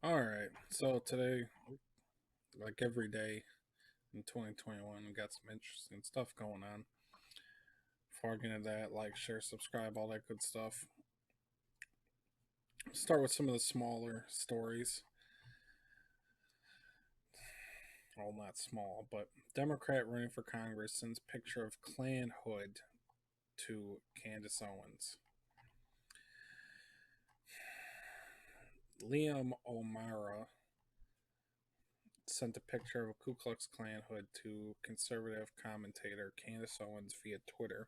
All right. So today, like every day in 2021, we got some interesting stuff going on. Before I get into that, like, share, subscribe, all that good stuff. Start with some of the smaller stories. Well, not small, but Democrat running for Congress sends picture of Klan hood to Candace Owens. Liam O'Mara sent a picture of a Ku Klux Klan hood to conservative commentator Candace Owens via Twitter.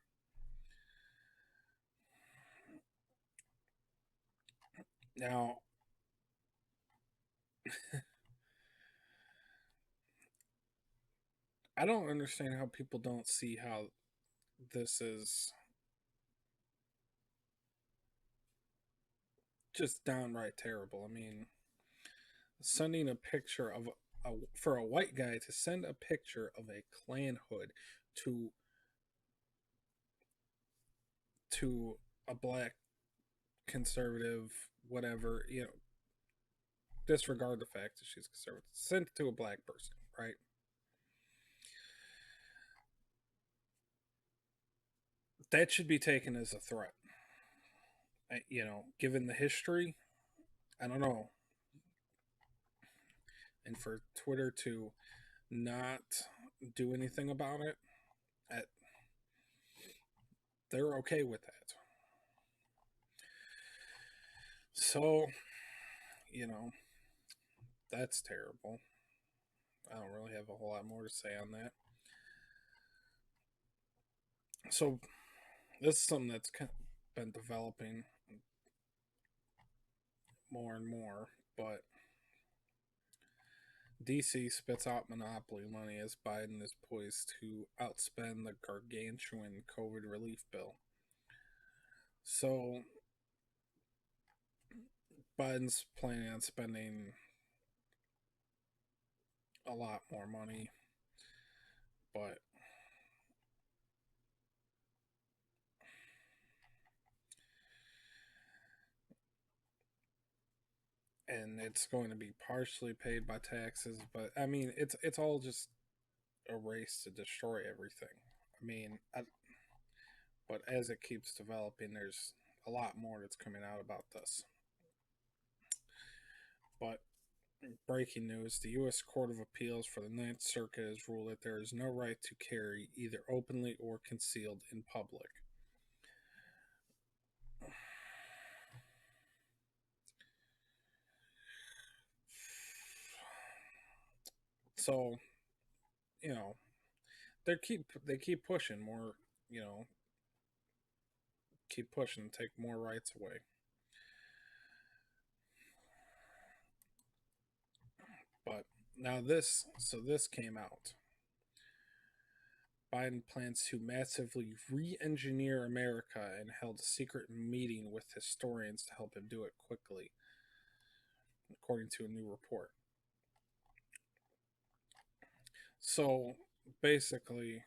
Now, I don't understand how people don't see how this is just downright terrible. I mean, sending a picture of for a white guy to send a picture of a Klan hood to to a black conservative, whatever, disregard the fact that she's conservative. Sent it to a black person, right? That should be taken as a threat. Given the history, I don't know. And for Twitter to not do anything about it, at, they're okay with that. So, you know, that's terrible. I don't really have a whole lot more to say on that. So, this is something that's kind of been developing more and more, but DC spits out monopoly money as Biden is poised to outspend the gargantuan COVID relief bill. So, Biden's planning on spending a lot more money, but and it's going to be partially paid by taxes, but I mean it's all just a race to destroy everything. I mean, but as it keeps developing, there's a lot more that's coming out about this. But breaking news: the U.S. Court of Appeals for the Ninth Circuit has ruled that there is no right to carry either openly or concealed in public. So you know they keep pushing more. You know, keep pushing, take more rights away. But now this came out. Biden plans to massively re engineer America and held a secret meeting with historians to help him do it quickly, according to a new report. So basically,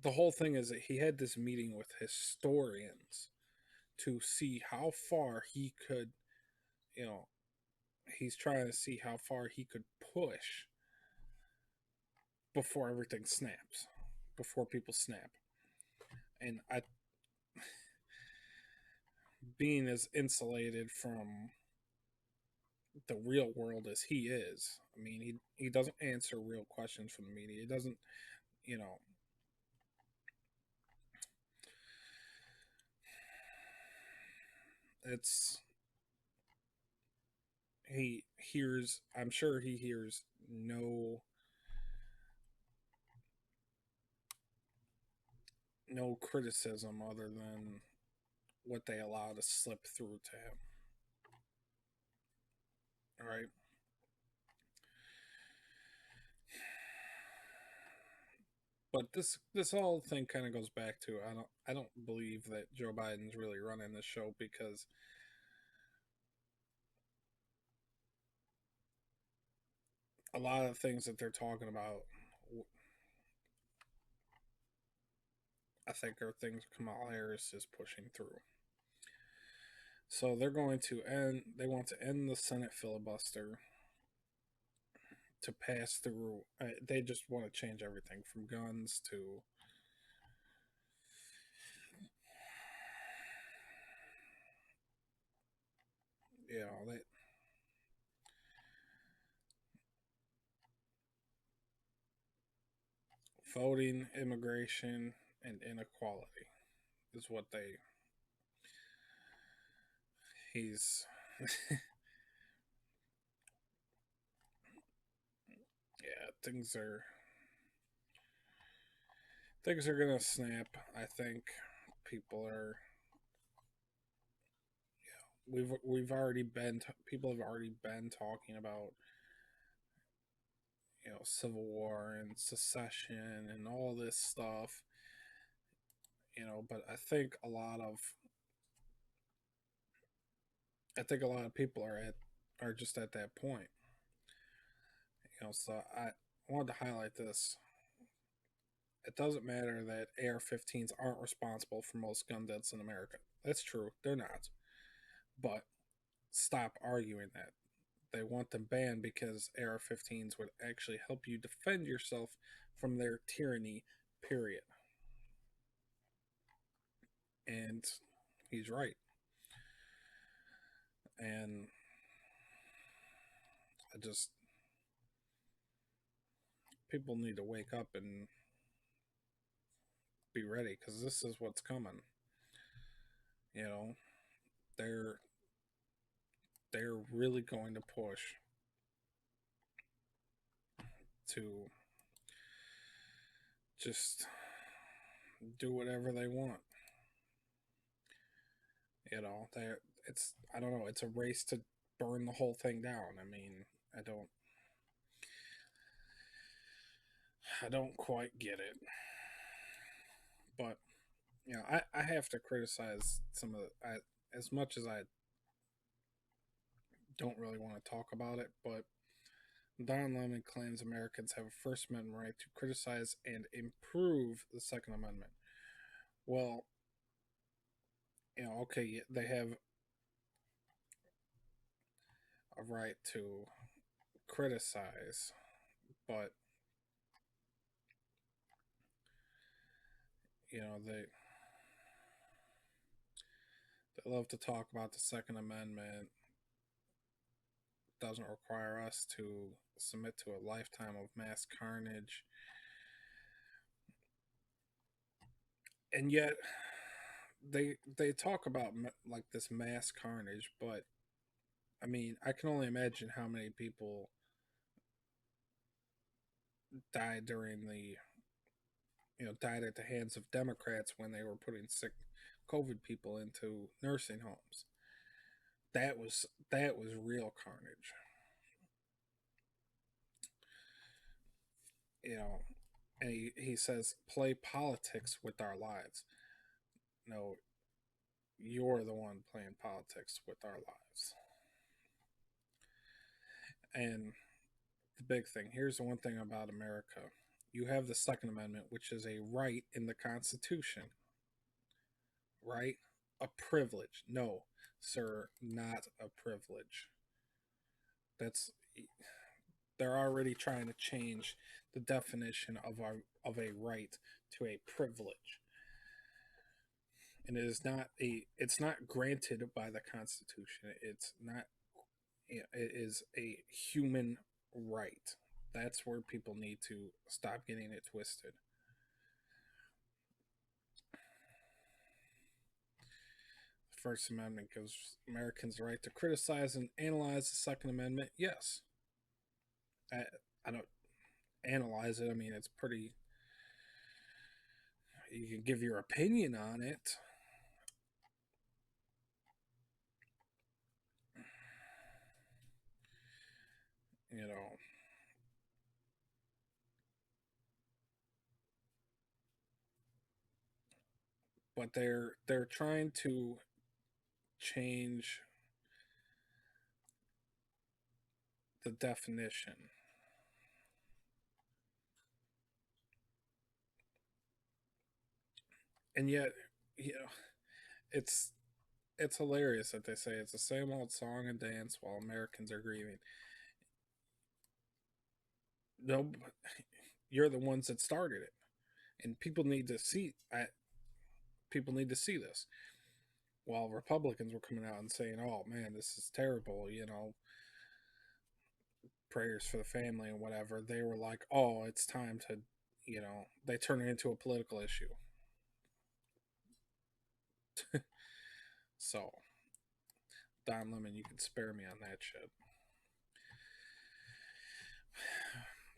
the whole thing is that he had this meeting with historians to see how far he could, you know, he's trying to see how far he could push before everything snaps, before people snap. And being as insulated from the real world as he is. I mean, he doesn't answer real questions from the media. He doesn't, you know, it's he hears. I'm sure he hears no criticism other than what they allow to slip through to him. All right. But this whole thing kind of goes back to I don't believe that Joe Biden's really running the show because a lot of things that they're talking about I think are things Kamala Harris is pushing through. So they're going to end. They want to end the Senate filibuster to pass through. They just want to change everything from guns to they, voting, immigration, and inequality is what they. He's yeah. Things are gonna snap. I think people are. We've already been. People have already been talking about civil war and secession and all this stuff. But I think a lot of people are just at that point. So I wanted to highlight this. It doesn't matter that AR-15s aren't responsible for most gun deaths in America. That's true. They're not. But stop arguing that. They want them banned because AR-15s would actually help you defend yourself from their tyranny, period. And he's right. And I just people need to wake up and be ready because this is what's coming. You know, they're they're really going to push to just do whatever they want. They it's I don't know. It's a race to burn the whole thing down. I mean, I don't I don't quite get it, but I have to criticize some of as much as I don't really want to talk about it, but Don Lemon claims Americans have a First Amendment right to criticize and improve the Second Amendment. Well, okay, they have a right to criticize, but they love to talk about the Second Amendment. Doesn't require us to submit to a lifetime of mass carnage, and yet they talk about like this mass carnage, but I mean, I can only imagine how many people died during the died at the hands of Democrats when they were putting sick COVID people into nursing homes. That was real carnage. You know, and he says play politics with our lives. No, you're the one playing politics with our lives. And the big thing here's the one thing about America: you have the Second Amendment, which is a right in the Constitution, right? A privilege. No, sir, not a privilege. That's they're already trying to change the definition of a right to a privilege. And it's not granted by the Constitution. It's not it is a human right. That's where people need to stop getting it twisted. The First Amendment gives Americans the right to criticize and analyze the Second Amendment. Yes, I, I don't analyze it. I mean, it's pretty. You can give your opinion on it. You know, but they're trying to change the definition, and yet, you know, it's it's hilarious that they say it's the same old song and dance while Americans are grieving. No, you're the ones that started it, and people need to see this. While Republicans were coming out and saying, "Oh man, this is terrible," prayers for the family and whatever, they were like, "Oh, it's time to," they turn it into a political issue. So, Don Lemon, you can spare me on that shit.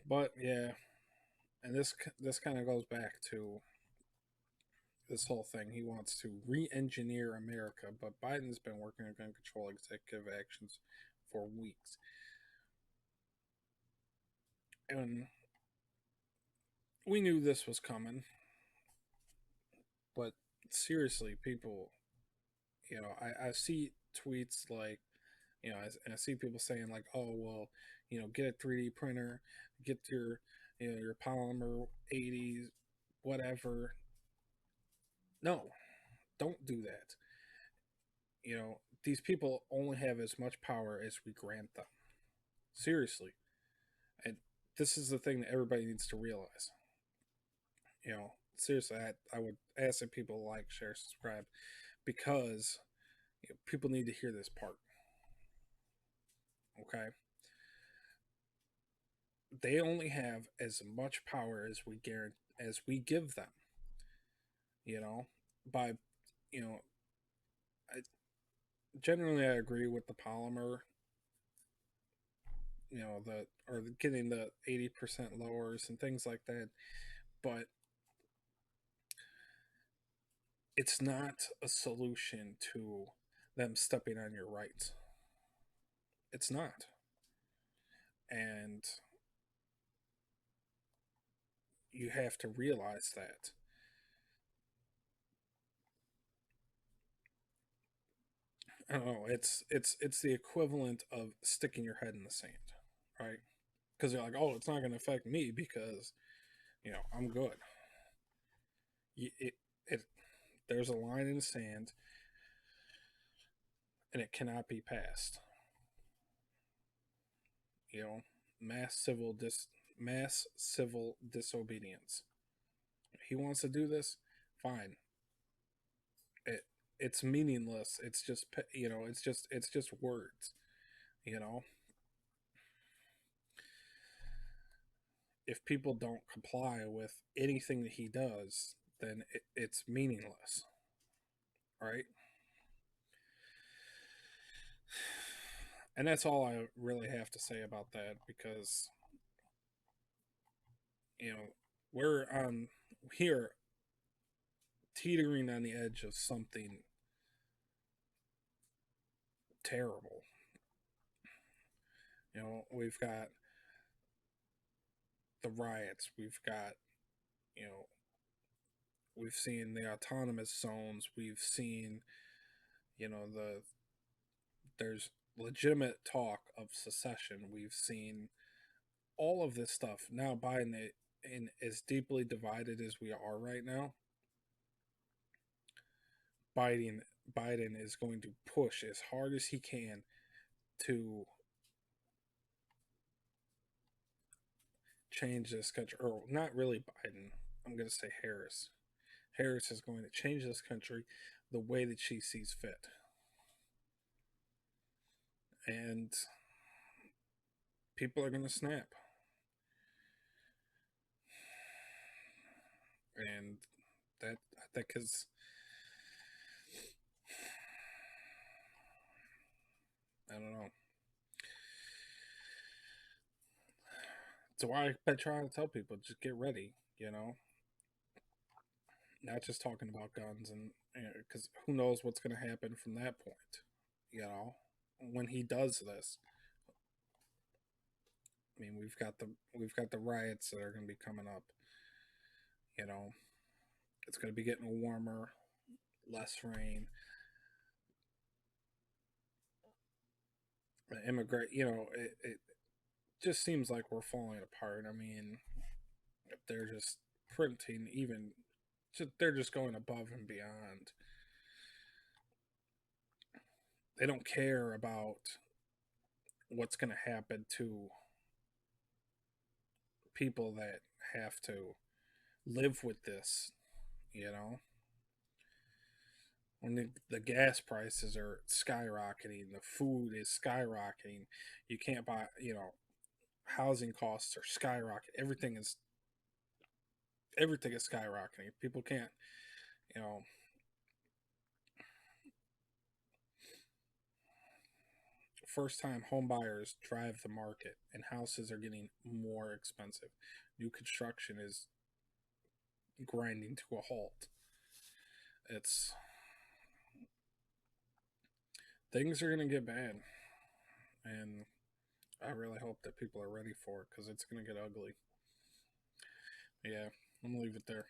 But yeah, and this kind of goes back to this whole thing. He wants to re-engineer America, but Biden's been working on gun control executive actions for weeks, and we knew this was coming. But seriously, people, I see tweets like, I see people saying like, oh well, get a 3D printer, get your polymer 80s, whatever. No, don't do that. These people only have as much power as we grant them. Seriously, and this is the thing that everybody needs to realize. Seriously, I would ask that people like, share, subscribe, because people need to hear this part. Okay, they only have as much power as we guarantee as we give them. You know, by you know, I, generally I agree with the polymer. The or getting the 80% lowers and things like that, but it's not a solution to them stepping on your rights. It's not, and you have to realize that. I don't know. It's the equivalent of sticking your head in the sand, right? Because you're like, oh, it's not going to affect me because I'm good. It, it there's a line in the sand, and it cannot be passed. You know, mass civil dis mass civil disobedience. If he wants to do this, fine. It it's meaningless. It's just it's just words. You know, if people don't comply with anything that he does, then it's meaningless, right? And that's all I really have to say about that because you know we're on here teetering on the edge of something terrible. We've got the riots, you know we've seen the autonomous zones, we've seen the there's legitimate talk of secession, we've seen all of this stuff. Now Biden, in as deeply divided as we are right now, Biden Biden is going to push as hard as he can to change this country. Or not really Biden. I'm going to say Harris. Harris is going to change this country the way that she sees fit. And people are going to snap. And that, I think, is, I don't know. So I've been trying to tell people, just get ready, not just talking about guns, and because who knows what's going to happen from that point, when he does this. I mean, we've got the riots that are going to be coming up. You know, it's going to be getting warmer, less rain. Immigrant, it just seems like we're falling apart. I mean, they're just printing they're just going above and beyond. they don't care about what's going to happen to people that have to live with this, you know? When the gas prices are skyrocketing, the food is skyrocketing, you can't buy, housing costs are skyrocketing. Everything is skyrocketing. People can't, you know, first time home buyers drive the market and houses are getting more expensive. New construction is grinding to a halt. It's Things are going to get bad, and I really hope that people are ready for it because it's going to get ugly. Yeah, I'm gonna leave it there.